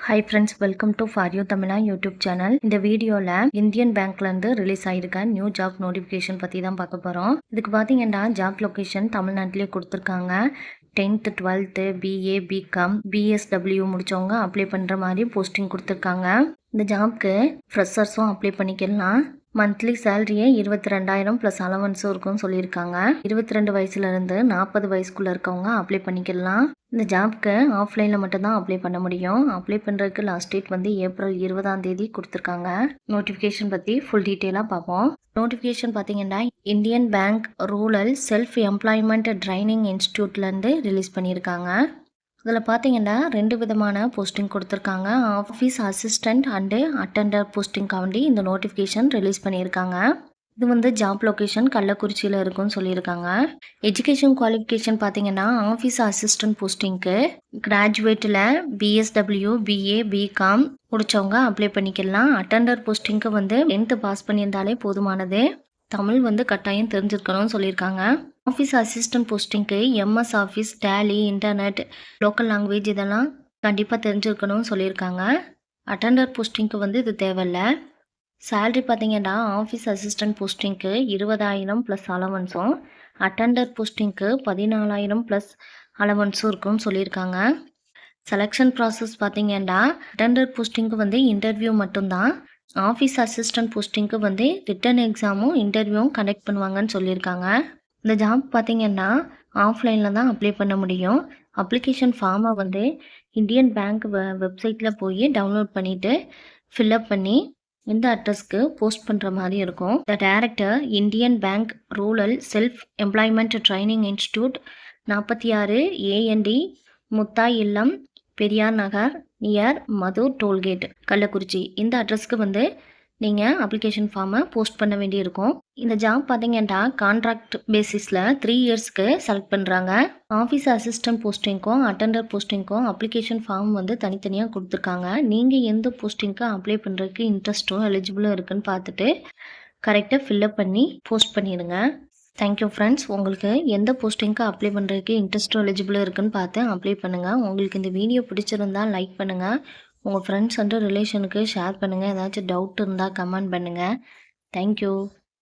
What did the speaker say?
Hi friends, welcome to for you Tamizha YouTube channel. இந்த வீடியோவில் Indian பேங்க்லேருந்து ரிலீஸ் ஆகிருக்க நியூ ஜாப் நோட்டிஃபிகேஷன் பற்றி தான் பார்க்க போகிறோம். இதுக்கு பார்த்தீங்கன்னா ஜாப் லொக்கேஷன் தமிழ்நாட்டிலே கொடுத்துருக்காங்க. 10th 12th BA BCom BSW முடித்தவங்க அப்ளை பண்ணுற மாதிரி போஸ்டிங் கொடுத்துருக்காங்க. இந்த ஜாப்க்கு ஃப்ரெஷர்ஸும் அப்ளை பண்ணிக்கலாம். மந்த்லி சேலரியே 22,000 ப்ளஸ் அலவன்ஸும் இருக்கும்னு சொல்லியிருக்காங்க. 22 வயசுலேருந்து 40 வயசுக்குள்ளே இருக்கவங்க அப்ளை பண்ணிக்கலாம். இந்த ஜாப்க்கு ஆஃப்லைனில் மட்டும்தான் அப்ளை பண்ண முடியும். அப்ளை பண்ணுறதுக்கு லாஸ்ட் டேட் வந்து ஏப்ரல் 20 கொடுத்துருக்காங்க. நோட்டிஃபிகேஷன் பற்றி ஃபுல் டீட்டெயிலாக பார்ப்போம். நோட்டிஃபிகேஷன் பார்த்தீங்கன்னா Indian bank rural self employment training இன்ஸ்டியூட்லேருந்து ரிலீஸ் பண்ணியிருக்காங்க. இதில் பார்த்தீங்கன்னா 2 விதமான போஸ்டிங் கொடுத்துருக்காங்க. ஆஃபீஸ் அசிஸ்டண்ட் அண்டு அட்டெண்டர் போஸ்டிங்காண்டி இந்த நோட்டிஃபிகேஷன் ரிலீஸ் பண்ணியிருக்காங்க. இது வந்து ஜாப் லொக்கேஷன் கள்ளக்குறிச்சியில் இருக்குன்னு சொல்லியிருக்காங்க. எஜுகேஷன் குவாலிஃபிகேஷன் பார்த்தீங்கன்னா ஆஃபீஸ் அசிஸ்டன்ட் போஸ்டிங்க்கு கிராஜுவேட்டில் பிஎஸ்டபிள்யூ பிஏ பிகாம் முடித்தவங்க அப்ளை பண்ணிக்கலாம். அட்டெண்டர் போஸ்டிங்க்கு வந்து 10th பாஸ் பண்ணியிருந்தாலே போதுமானது. தமிழ் வந்து கட்டாயம் தெரிஞ்சிருக்கணும்னு சொல்லியிருக்காங்க. ஆஃபீஸ் அசிஸ்டன்ட் போஸ்டிங்க்கு MS office, Tally, internet, local language இதெல்லாம் கண்டிப்பாக தெரிஞ்சிருக்கணும்னு சொல்லியிருக்காங்க. அட்டெண்டர் போஸ்டிங்க்கு வந்து இது தேவையில்லை. சேலரி பார்த்தீங்கன்னா ஆஃபீஸ் அசிஸ்டன்ட் போஸ்டிங்க்கு 20,000 ப்ளஸ் அலவன்ஸும், அட்டெண்டர் போஸ்டிங்க்கு 14,000 ப்ளஸ் அலவன்ஸும் இருக்குன்னு சொல்லியிருக்காங்க. செலெக்ஷன் ப்ராசஸ் பார்த்தீங்கன்னா அட்டெண்டர் போஸ்டிங்க்கு வந்து இன்டர்வியூ மட்டும்தான். ஆஃபீஸ் அசிஸ்டன்ட் போஸ்டிங்க்கு வந்து ரிட்டன் எக்ஸாமும் இன்டர்வியூவும் கண்டக்ட் பண்ணுவாங்கன்னு சொல்லியிருக்காங்க. இந்த ஜாப் பார்த்தீங்கன்னா ஆஃப்லைனில் தான் அப்ளை பண்ண முடியும். அப்ளிகேஷன் ஃபார்மை வந்து இந்தியன் பேங்க் வெப்சைட்டில் போய் டவுன்லோட் பண்ணிவிட்டு ஃபில்அப் பண்ணி இந்த அட்ரஸ்க்கு போஸ்ட் பண்ணுற மாதிரி இருக்கும். The director Indian bank rural self employment training institute, 46 AND முத்தாய் இல்லம், பெரியார் நகர், நியர் மதுர் டோல்கேட், கள்ளக்குறிச்சி. இந்த அட்ரஸ்க்கு வந்து நீங்கள் அப்ளிகேஷன் ஃபார்மை போஸ்ட் பண்ண வேண்டியிருக்கும். இந்த ஜாப் பார்த்தீங்கன்னா கான்ட்ராக்ட் பேசிஸில் 3 இயர்ஸ்க்கு செலக்ட் பண்ணுறாங்க. ஆஃபீஸ் அசிஸ்டன்ட் போஸ்டிங்க்கும் அட்டெண்டர் போஸ்டிங்க்கும் அப்ளிகேஷன் ஃபார்ம் வந்து தனித்தனியாக கொடுத்துருக்காங்க. நீங்கள் எந்த போஸ்டிங்க்கு அப்ளை பண்ணுறதுக்கு இன்ட்ரெஸ்ட்டும் எலிஜிபிளும் இருக்குன்னு பார்த்துட்டு கரெக்டாக ஃபில்அப் பண்ணி போஸ்ட் பண்ணிடுங்க. Thank you friends. உங்களுக்கு எந்த போஸ்டிங்க்கு அப்ளை பண்ணுறதுக்கு இன்ட்ரெஸ்ட்டும் எலிஜிபிளும் இருக்குன்னு பார்த்து அப்ளை பண்ணுங்கள். உங்களுக்கு இந்த வீடியோ பிடிச்சிருந்தால் லைக் பண்ணுங்கள். உங்கள் ஃப்ரெண்ட்ஸ் அண்ட் ரிலேஷனுக்கு ஷேர் பண்ணுங்கள். ஏதாச்சும் டவுட் இருந்தால் கமெண்ட் பண்ணுங்கள். தேங்க்யூ.